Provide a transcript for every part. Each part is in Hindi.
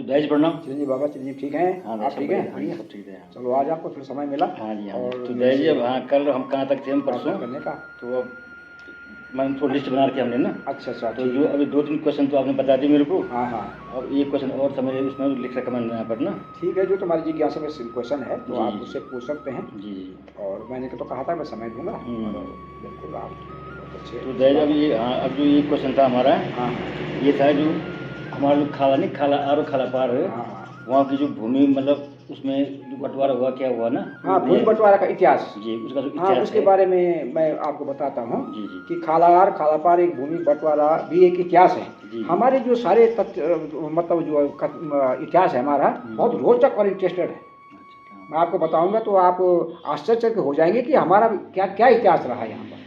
दाई जी प्रणाम। चिरंजीव बाबा, चिरंजीव ठीक हैं? हाँ आप ठीक हैं? हाँ जी, सब ठीक है। चलो आज आपको फिर समय मिला। हाँ जी हाँ और जी। तो दाई जी अब हाँ कल हम कहाँ तक थे, हम परसों करने का। तो अब मैंने थोड़ी लिस्ट बना रखी हमने ना। अच्छा अच्छा, तो ठीक जो है। अभी 2-3 क्वेश्चन तो आपने बता दिए मेरे को। हाँ हाँ, अब एक क्वेश्चन और समझ इसमें लिख रखा मैंने यहाँ पर ना। ठीक है। जो तुम्हारी जिज्ञासा में क्वेश्चन है तो जी, आप जी। मुझसे पूछ सकते हैं। जी जी। और मैंने तो कहा था मैं समय दूंगा। हम्म। और बिल्कुल आप बहुत अच्छे। तो दाई जी अब ये हाँ अब जो ये क्वेश्चन था हमारा, हाँ ये था जो हमारा जो खाला नहीं खाला आरो खाला पार है, हाँ हाँ वहाँ की जो भूमि मतलब उसमें जो बंटवारा हुआ क्या हुआ ना, हाँ, भूमि बंटवारा का इतिहास। जी उसका जो हाँ, इतिहास उसके है। बारे में मैं आपको बताता हूँ जी जी कि खालार खालापार एक भूमि बंटवारा भी एक इतिहास है। जी। हमारे जो सारे तथ्य मतलब जो इतिहास है हमारा बहुत रोचक और इंटरेस्टेड है। अच्छा मैं आपको बताऊंगा तो आप आश्चर्य हो जाएंगे कि हमारा क्या क्या इतिहास रहा है यहाँ पर।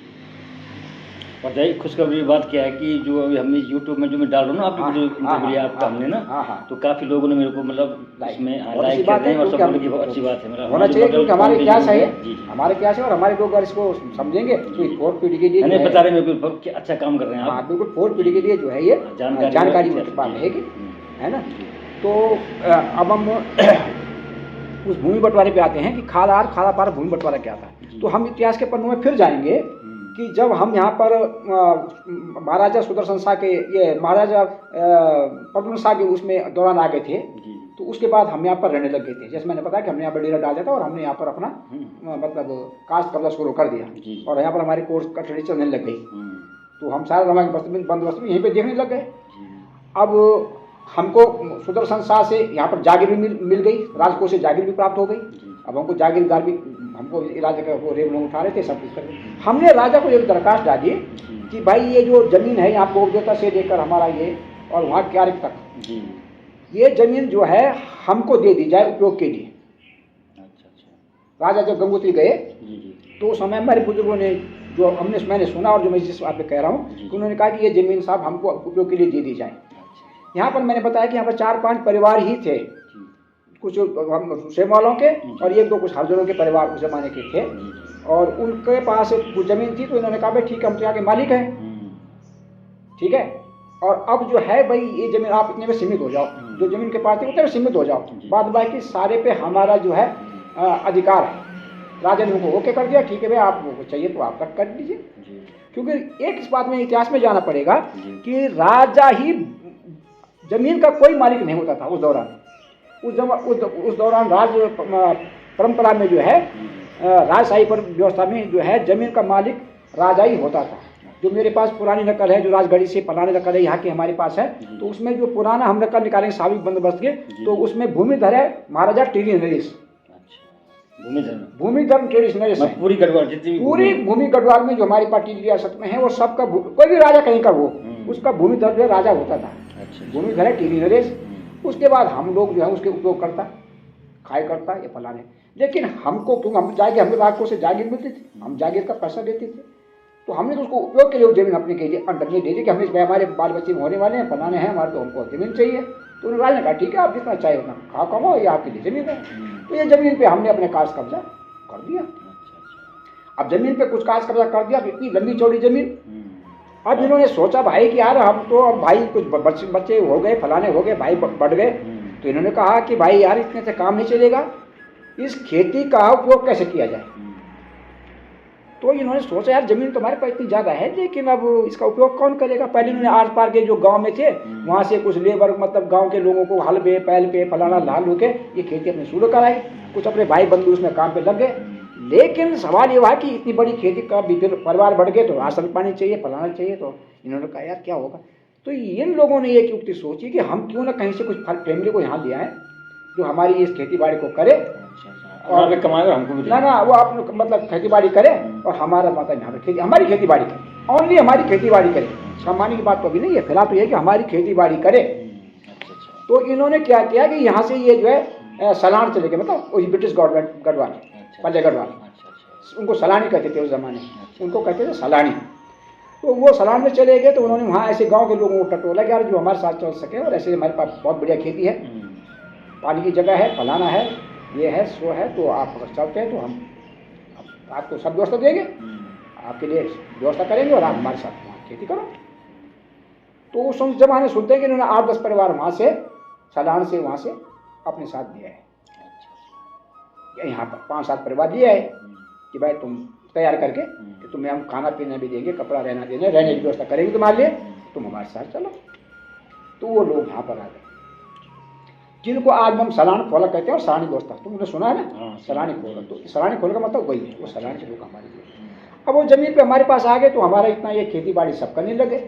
और दाई खुशखबरी बात क्या है कि जो अभी हमने यूट्यूब में जो मैं डाल रहा हूँ ना आपकी हाँ वीडियो हाँ इंटरव्यू हाँ आपका हमने ना, हाँ हाँ, तो काफ़ी लोगों ने मेरे को मतलब लाइक इसमें बहुत अच्छी लाइक कर बात रहे है हैं और सब क्योंकि बोले कि बहुत अच्छी बात है। मेरा होना चाहिए क्योंकि हमारा इतिहास है ये। जी जी। हमारे इतिहास है और हमारे लोग अगर इसको समझेंगे तो इस फोर्थ पीढ़ी के लिए जो नहीं है, बता रहे मेरे को कि अच्छा काम कर रहे हैं हाँ आप। बिल्कुल फोर्थ पीढ़ी के लिए जो है ये जानकारी उनके पास रहेगी, है ना। तो अब हम उस भूमि बंटवारे पे आते हैं कि खालार खालापार भूमि बंटवारा क्या था। तो हम इतिहास के पन्नों में फिर जाएंगे कि जब हम यहाँ पर महाराजा सुदर्शन शाह के ये महाराजा पद्म शाह के उसमें दौरान आ गए थे, तो उसके बाद हम यहाँ पर रहने लग गए थे। जैसे मैंने बताया कि हमने यहाँ पर डेरा डाल दिया था और हमने यहाँ पर अपना मतलब कास्ट कब्जा शुरू कर दिया और यहाँ पर हमारी कोर्स कटड़ी चलने लग गई। तो हम सारे रवा के बंदोबस्त भी यहीं पे देखने लग गए। अब हमको सुदर्शन शाह से यहाँ पर जागीर भी मिल गई, राजकोष से जागीर भी प्राप्त हो गई। अब हमको जागीरदार भी हमको राजा का वो रेवन्यू उठा रहे थे, सब कुछ कर रहे। हमने राजा को एक दरखास्त डाली कि भाई ये जो ज़मीन है यहाँ पोगदेता से लेकर हमारा ये और वहाँ क्यारिक तक, ये ज़मीन जो है हमको दे दी जाए उपयोग के लिए। राजा जब गंगोत्री गए तो उस समय हमारे बुजुर्गों ने जो मैंने सुना और जो मैं जिस बात पे कह रहा हूँ कि उन्होंने कहा कि ये ज़मीन साहब हमको उपयोग के लिए दे दी जाए। यहाँ पर मैंने बताया कि यहाँ पर 4-5 परिवार ही थे, कुछ हम सेमवालों के और 1-2 कुछ हरजनों के परिवार उस जमाने के थे और उनके पास कुछ ज़मीन थी। तो इन्होंने कहा भाई ठीक है, हम तो यहाँ के मालिक हैं, ठीक है, और अब जो है भाई ये ज़मीन आप इतने में सीमित हो जाओ, जो ज़मीन के पास थी उतने में सीमित हो जाओ, बाद बाकी सारे पे हमारा जो है अधिकार है। राजा ने उनको ओके कर दिया, ठीक है भाई आपको चाहिए तो आप तक कर दीजिए। क्योंकि एक इस बात में इतिहास में जाना पड़ेगा कि राजा ही जमीन का कोई मालिक नहीं होता था उस दौरान। उस दौरान राज परंपरा में जो है राजशाही पर व्यवस्था में जो है जमीन का मालिक राजा ही होता था। जो मेरे पास पुरानी नकल है, जो राजगढ़ी से पुरानी नकल है यहाँ की हमारे पास है, तो उसमें जो पुराना हम नकल निकालेंगे साविक बंदोबस्त के, तो उसमें भूमिधर है महाराजा टीरी नरेश। भूमिधर टीरी नरेश पूरी गढ़वाल, पूरी भूमि गढ़वाल में जो हमारी पार्टी रियासत में है वो सबका कोई भी राजा कहीं का वो उसका भूमिधर जो राजा होता था। भूमिधर है टीरी नरेश। उसके बाद हम लोग जो है उसके उपयोग करता, खाए करता ये फलाने। लेकिन हमको क्यों हम जागीर, हमें राजकोष से जागीर मिलती थी, हम जागीर का पैसा देते थे, तो हमने तो उसको उपयोग के लिए जमीन अपने के लिए अंडर में दे दी कि हमें हमारे बाल बच्चे होने वाले हैं, फलाने हैं हमारे, तो हमको जमीन चाहिए। तो उन्होंने राजा ने कहा ठीक है आप जितना चाहे उतना खा कमाओ, ये आपके लिए जमीन है। तो ये जमीन पे हमने अपने काज कब्जा कर दिया। अब जमीन पे कुछ काज कब्जा कर दिया, इतनी लंबी चौड़ी जमीन। अब इन्होंने सोचा भाई कि यार हम तो अब भाई कुछ बच्चे हो गए, फलाने हो गए, भाई बढ़ गए, तो इन्होंने कहा कि भाई यार इतने से काम नहीं चलेगा, इस खेती का उपयोग कैसे किया जाए। तो इन्होंने सोचा यार जमीन तो हमारे पास इतनी ज़्यादा है, लेकिन अब इसका उपयोग कौन करेगा। पहले इन्होंने आस पार के जो गांव में थे वहाँ से कुछ लेबर मतलब गांव के लोगों को हल पे पैल पे फलाना लाल होके ये खेती अपनी शुरू कराई। कुछ अपने भाई बंधु उसमें काम पे लग गए। लेकिन सवाल ये हुआ कि इतनी बड़ी खेती का भी फिर परिवार बढ़ गए तो राशन पानी चाहिए, फलाना चाहिए। तो इन्होंने कहा यार क्या होगा। तो इन लोगों ने एक युक्ति सोची कि हम क्यों ना कहीं से कुछ फैमिली को यहाँ ले आए जो हमारी इस खेती बाड़ी को करे और कमाए और हमको भी ना वो आप मतलब खेती बाड़ी करे और हमारा मतलब यहाँ पे खेती हमारी खेती बाड़ी करे, ओनली हमारी खेती बाड़ी करे। कमाने की बात तो अभी नहीं है, फिलहाल तो ये कि हमारी खेती बाड़ी करे। तो इन्होंने क्या किया कि यहाँ से ये जो है सलान चले गए, मतलब वही ब्रिटिश गवर्नमेंट गढ़वाल, पंजा गढ़वाल, उनको सलानी कहते थे उस जमाने, उनको कहते थे सलानी। तो वो सलान में चले गए। तो उन्होंने वहाँ ऐसे गांव के लोगों को टटोला यार जो हमारे साथ चल सके और ऐसे हमारे पास बहुत बढ़िया खेती है, पानी की जगह है, फलाना है, ये है सो है, तो आप अगर चलते हैं तो हम आपको सब व्यवस्था देंगे, आपके लिए व्यवस्था करेंगे और आप हमारे साथ वहाँ खेती करो। तो उस जमाने सुनते हैं कि इन्होंने 8-10 परिवार वहाँ से सलान से वहाँ से अपने साथ दिया है। यहाँ पर 5-7 परिवार दिया है कि भाई तुम तैयार करके कि तुम्हें हम खाना पीना भी देंगे, कपड़ा रहना देंगे, रहने की व्यवस्था करेंगे तुम्हारे लिए, तुम हमारे साथ चलो। तो वो लोग यहाँ पर आ गए, जिनको आज हम सलान खोला कहते हैं और सलानी दोस्ता, तुमने सुना है ना, सलानी खोला। तो सलानी खोल का मतलब वही है, वो सलानी के लोग हमारे लिए। अब वो जमीन पे हमारे पास आ गए तो हमारा इतना ये खेती बाड़ी सब करने लगे,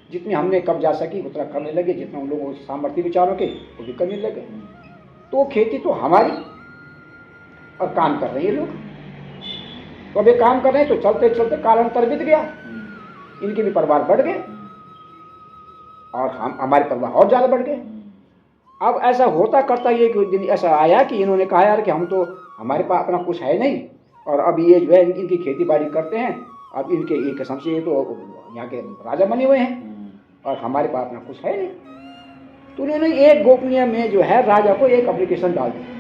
जितनी हमने कब जा सकी उतना करने लगे, जितना उन लोगों सामर्थ्य विचारों के वो भी करने लगे। तो खेती तो हमारी और काम कर रहे हैं लोग, तो अभी काम कर रहे हैं। तो चलते चलते कालांतर बीत गया, इनके भी परिवार बढ़ गए और हमारे परिवार और ज़्यादा बढ़ गए। अब ऐसा होता करता ये कि दिन ऐसा आया कि इन्होंने कहा यार कि हम तो हमारे पास अपना कुछ है नहीं, और अब ये जो है इनकी खेती बाड़ी करते हैं, अब इनके एक किस्म से ये तो यहाँ के राजा बने हुए हैं और हमारे पास अपना कुछ है नहीं। तो उन्होंने एक गोपनीय में जो है राजा को एक एप्लीकेशन डाल दी।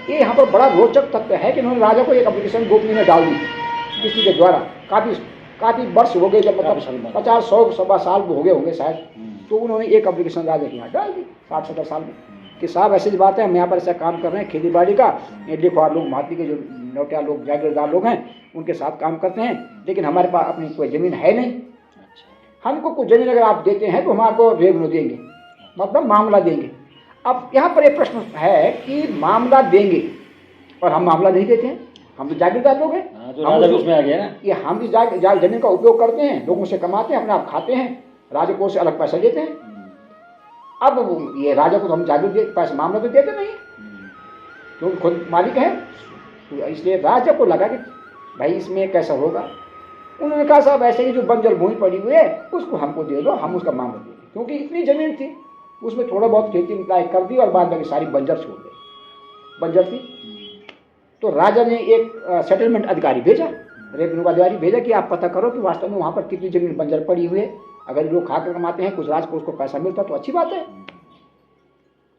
ये यहाँ पर बड़ा रोचक तथ्य है कि उन्होंने राजा को एक एप्लीकेशन गोपनीय में डाल दी किसी के द्वारा। काफ़ी वर्ष हो गए, जब मतलब 50-100 साल हो गए होंगे शायद। तो उन्होंने एक एप्लीकेशन राजा के यहाँ डाल दी 60-70 साल में कि साहब ऐसी बात है, हम यहाँ पर ऐसा काम कर रहे हैं खेती बाड़ी का, ये लिखवार लोग महाती के जो नौटिया लोग जागीरदार लोग हैं उनके साथ काम करते हैं, लेकिन हमारे पास अपनी कोई ज़मीन है नहीं। हमको कुछ ज़मीन अगर आप देते हैं तो हम आपको रेवेन्यू देंगे, मतलब मामला देंगे। अब यहाँ पर एक प्रश्न है कि मामला देंगे और हम मामला नहीं देते हैं, हम तो जागीरदार लोग हैं, उसमें आ गया ना, ये हम भी जमीन का उपयोग करते हैं, लोगों से कमाते हैं, अपने आप खाते हैं, राजा को से अलग पैसा देते हैं। अब ये राजा को तो हम जागीर पैसा मामला तो देते नहीं, क्योंकि खुद मालिक है। तो इसलिए राजा को लगा कि भाई इसमें कैसा होगा। उन्होंने कहा साहब ऐसे ही जो बंजर भूमि पड़ी हुई है उसको हमको दे दो, हम उसका मामला दे दें, क्योंकि इतनी ज़मीन थी उसमें थोड़ा बहुत खेती लायक कर दी और बाद में सारी बंजर छोड़ गई, बंजर थी। तो राजा ने एक सेटलमेंट अधिकारी भेजा, रेवेन्यू का अधिकारी भेजा कि आप पता करो कि वास्तव में वहाँ पर कितनी ज़मीन बंजर पड़ी हुई है, अगर लोग खाकर कमाते हैं कुछ राज को उसको पैसा मिलता तो अच्छी बात है।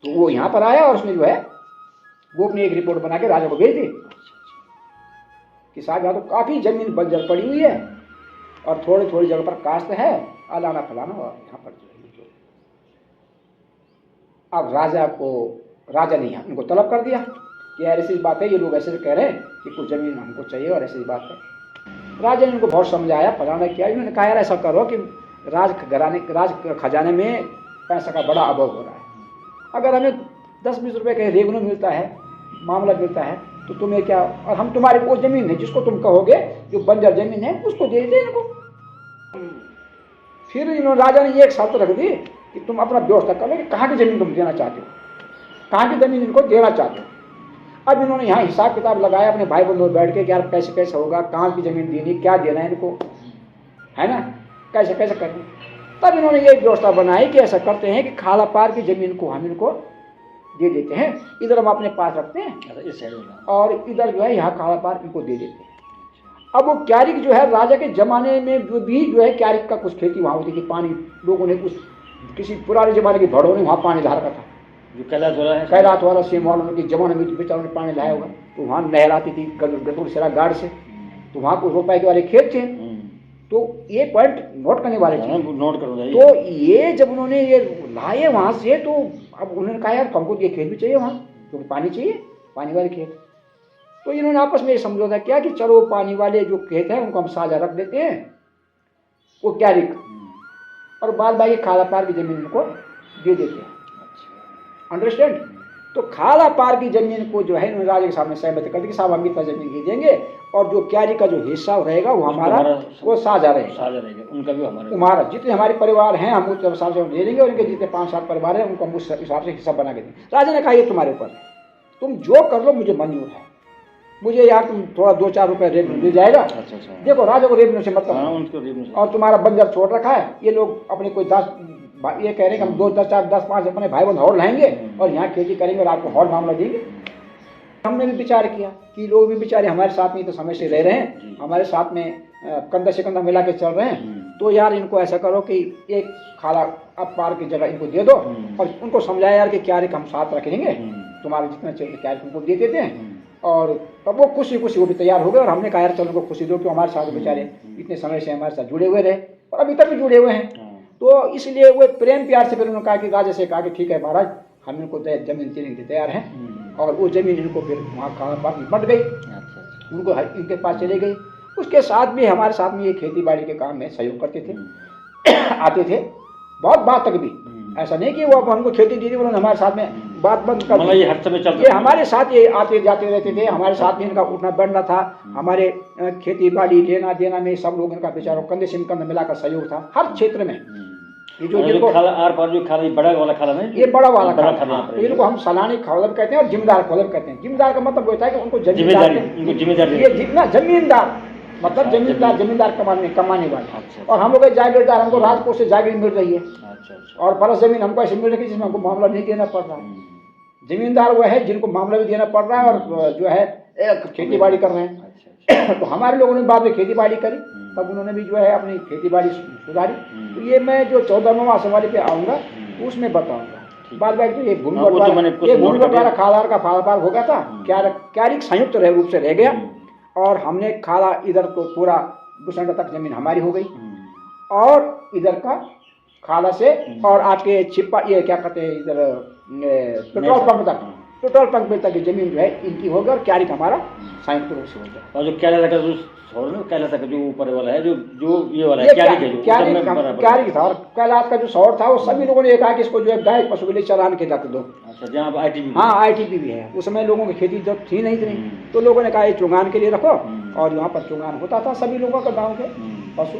तो वो यहाँ पर आया और उसने जो है वो अपनी एक रिपोर्ट बना के राजा को भेज दी कि साहब यहाँ तो काफ़ी ज़मीन बंजर पड़ी हुई है और थोड़ी थोड़ी जगह पर काश्त है, अलाना फलाना, और यहाँ पर जो है। अब राजा ने उनको तलब कर दिया कि यार ऐसी बात है, ये लोग ऐसे कह रहे हैं कि कुछ ज़मीन हमको चाहिए और ऐसी बात है। राजा ने उनको बहुत समझाया, फलाना किया। इन्होंने कहा यार ऐसा करो कि राज खजाने में पैसा का बड़ा अभाव हो रहा है, अगर हमें 10-20 रुपये का रेवेन्यू मिलता है, मामला मिलता है, तो तुम्हें क्या, और हम तुम्हारी वो ज़मीन है जिसको तुम कहोगे जो बंजर ज़मीन है उसको दे देते इनको। फिर इन्होंने राजा ने ये एक शर्त रख दी कि तुम अपना व्यवस्था कर लो कि कहाँ की ज़मीन तुम देना चाहते हो, कहाँ की ज़मीन इनको देना चाहते हो। अब इन्होंने यहाँ हिसाब किताब लगाया अपने भाई बंधुओं बैठ के कि यार कैसे कैसे होगा, कहाँ की ज़मीन देनी, क्या देना है इनको, है ना, कैसे कैसे करनी। तब इन्होंने ये व्यवस्था बनाई कि ऐसा करते हैं कि खाला पार की ज़मीन को हम इनको दे देते हैं, इधर हम अपने पास रखते हैं इस साइड और इधर जो है यहाँ खाला पार इनको दे देते हैं। अब वो क्यारिक जो है राजा के ज़माने में भी जो है क्यारिक का कुछ खेती वहाँ होती थी, पानी लोगों ने कुछ किसी पुराने ज़माने की भड़ों ने वहाँ पानी ला रखा था, जो कैलाश वाला है, कैलाश वाला सेम वालों के ज़माने में बेचारों ने पानी लाया होगा, तो वहाँ नहर आती थी गदुर सेरा गाड़ से, तो वहाँ को रोपाई के वाले खेत थे। तो ये पॉइंट नोट करने वाले थे, नोट करो। तो ये जब उन्होंने ये लाए वहाँ से, तो अब उन्होंने कहा यार हमको ये खेत भी चाहिए वहाँ, क्योंकि पानी चाहिए, पानी वाले खेत। तो इन्होंने आपस में ये समझौता किया कि चलो पानी वाले जो खेत हैं उनको हम साझा रख देते हैं, वो क्यारिक, और बाद बाकी खाला पार की ज़मीन इनको दे देते हैं। अंडरस्टैंड। तो खाला पार की ज़मीन को जो है इन्होंने राजा के सामने सहमति कर दी कि साहब हम इतना ज़मीन दे देंगे और जो क्यारी का जो हिस्सा रहेगा वो हमारा वो साझा रहेगा, उनका भी हमारा जितने हमारे परिवार हैं हम उस हिसाब से दे देंगे, और इनके जितने 5-7 परिवार हैं उनको हम उस हिसाब से हिस्सा बना के देंगे। राजा ने कहा ये तुम्हारे ऊपर है, तुम जो कर लो मुझे मंजूर है, मुझे यार तुम थोड़ा 2-4 रुपये रेवेन्यू मिल जाएगा। देखो राजा को रेवेन्यू से मतलब, और तुम्हारा बंजर छोड़ रखा है, ये लोग अपने कोई 10 ये कह रहे हैं कि हम 2-4-10-5 अपने भाई बंधु और लाएंगे और यहाँ खेती करेंगे और आपको हॉल मामला देंगे। हमने भी विचार किया कि लोग भी बेचारे हमारे साथ में तो समय से रह रहे हैं, हमारे साथ में कंधा से कंधा मिला के चल रहे हैं, तो यार इनको ऐसा करो कि एक खाला अब पार की जगह इनको दे दो, और उनको समझाया यार कि क्या हम साथ रखेंगे, तुम्हारे जितना चाहिए क्या उनको दे देते हैं। और तब वो खुशी वो भी तैयार हो गए, और हमने कहा यार चलो उनको खुशी दो कि हमारे साथ बेचारे इतने समय से हमारे साथ जुड़े हुए रहे और अभी तक भी जुड़े हुए हैं। तो इसलिए वो प्रेम प्यार से फिर उन्होंने कहा कि राजा से कहा कि ठीक है महाराज, हम इनको जमीन देने के लिए तैयार हैं। और वो जमीन इनको फिर वहाँ खाना बट गई, उनको इनके पास चले गई। उसके साथ भी हमारे साथ में ये खेती बाड़ी के काम में सहयोग करते थे आते थे बहुत बात तक भी। ऐसा नहीं कि वो अब हमको खेती दी थी उन्होंने हमारे साथ में बात बंद कर दी। ये हर समय चलता ये हमारे साथ ये आते जाते रहते थे, हमारे साथ में इनका उठना बैठना था। हमारे खेती बाड़ी लेना देना में सब लोग इनका बेचारों कंधे से कंधे मिलाकर सहयोग था हर क्षेत्र में। ये जो खाला आर पार जो खाला, बड़ा वाला खाला नहीं, ये बड़ा वाला खाला, तो इनको हम सलानी खौलत कहते हैं और जिम्मेदार खौलत कहते हैं। जिम्मेदार का मतलब होता है कि उनको जिम्मेदारी, ये जितना जमींदार मतलब जमींदार कमाने वाले। और हम लोग जागीरदार, हमको राजकोष से जागीर मिल रही है और परस जमीन हमको ऐसे मिल रही है जिसमें हमको मामला नहीं देना पड़ रहा है। जमींदार वो है जिनको मामला भी देना पड़ रहा है और जो है खेती बाड़ी कर रहे हैं। तो हमारे लोगों ने बाद में खेती बाड़ी करी, तब उन्होंने भी जो है अपनी खेती बाड़ी सुधारी। तो ये मैं जो 14वें आसवारी पे आऊँगा उसमें बताऊँगा। बाद बाकी तो ये भूमि बंटवारा खालार का फाल हो गया था, क्यारिक संयुक्त रूप से रह गया और हमने खाला इधर को पूरा दुसंडा तक जमीन हमारी हो गई और इधर का खाला से और आपके छिप्पा ये क्या कहते हैं इधर पेट्रोल पंप तक की जमीन जो है इनकी हो गई और क्यारिक हमारा संयुक्त रूप से हो गया। और जो कैलाश का जो ऊपर वाला है जो ये वाला है क्यारिक था और कैलाश का जो शहर था वो सभी लोगों ने कहा कि इसको जो है गाय पशु के लिए चरान के रख दो। अच्छा, जहाँ ITP, हाँ ITP भी है। उस समय लोगों की खेती जब थी नहीं तो लोगों ने कहा ये चुंगान के लिए रखो और यहाँ पर चुंगान होता था सभी लोगों का गाँव के पशु,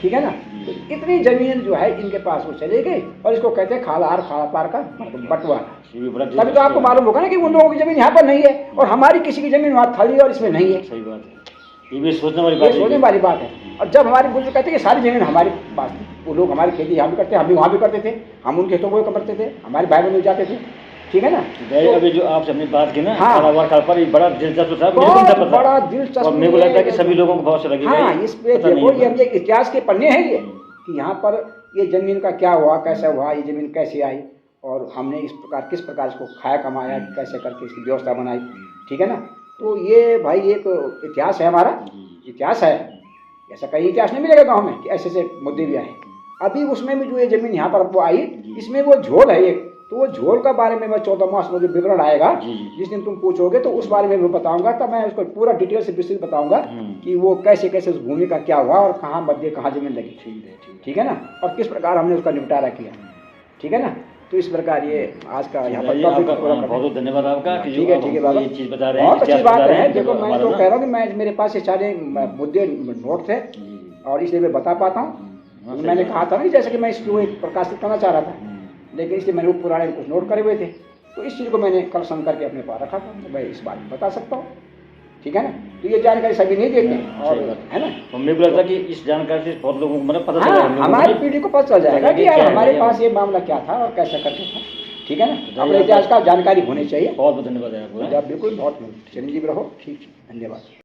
ठीक है ना। तो इतनी जमीन जो है इनके पास वो चले गई और इसको कहते हैं खालार खाला पार का बंटवारा। तभी तो आपको मालूम होगा ना कि उन लोगों की जमीन यहाँ पर नहीं है और हमारी किसी की जमीन वहाँ खाली और इसमें नहीं है। सही बात है, ये भी सोचने वाली बात है। और जब हमारे बुजुर्ग कहते हैं कि सारी जमीन हमारे पास थी, वो लोग हमारी खेती यहाँ भी करते, हम भी वहाँ भी करते थे, हम उनके खेतों को करते थे, हमारे भाई बहन जाते थे, ठीक है ना। तो अभी जो आपसे हमने बात की ना, हाँ, पर बड़ा दिलचस्प था, बड़ा दिलचस्प, मेरे को लगता है कि सभी लोगों को बहुत लगी। हाँ, इस पे देखो ये हम इतिहास के पन्ने हैं ये कि यहाँ पर ये जमीन का क्या हुआ, कैसा हुआ, ये जमीन कैसे आई और हमने इस प्रकार किस प्रकार इसको खाया कमाया, कैसे करके इसकी व्यवस्था बनाई, ठीक है ना। तो ये भाई एक इतिहास है हमारा, इतिहास है। ऐसा कहीं इतिहास नहीं मिलेगा गाँव में कि ऐसे ऐसे मुद्दे भी आए। अभी उसमें भी जो ये जमीन यहाँ पर वो आई, इसमें वो झोल है एक, तो वो झोल का बारे में मैं 14 मास में जो विवरण आएगा जिस दिन तुम पूछोगे तो उस बारे में मैं बताऊंगा। तब मैं उसको पूरा डिटेल से विस्तृत बताऊंगा कि वो कैसे कैसे उस भूमि का क्या हुआ और कहाँ मध्य कहाँ जमीन लगी, ठीक है ना, और किस प्रकार हमने उसका निपटारा किया, ठीक है ना। तो इस प्रकार ये आज का यहाँ पर बहुत धन्यवाद आपका। ठीक है बाबा, ये चीज़ बता रहे हैं, बहुत अच्छी बात है। देखो मैं तो कह रहा हूँ कि मैं मेरे पास ये सारे मुद्दे नोट थे और इसलिए मैं बता पाता हूँ। मैंने कहा था ना जैसे कि मैं इसको एक प्रकाशित करना चाह रहा था, लेकिन इसलिए मैंने वो पुराने कुछ नोट करे हुए थे, तो इस चीज़ को मैंने कलेक्शन करके अपने पास रखा था, तो मैं इस बात में बता सकता हूँ, ठीक है ना। तो ये जानकारी सभी नहीं देते और है ना, तो मेरे को लगता है कि इस जानकारी से बहुत लोगों को मतलब पता चला, हमारी पीढ़ी को पता चल जाएगा कि यार हमारे पास ये मामला क्या था और कैसा करके था, ठीक है ना। अपने इतिहास का जानकारी होनी चाहिए। बहुत बहुत धन्यवाद आपको। बिल्कुल, बहुत चिरंजीव रहो, ठीक, धन्यवाद।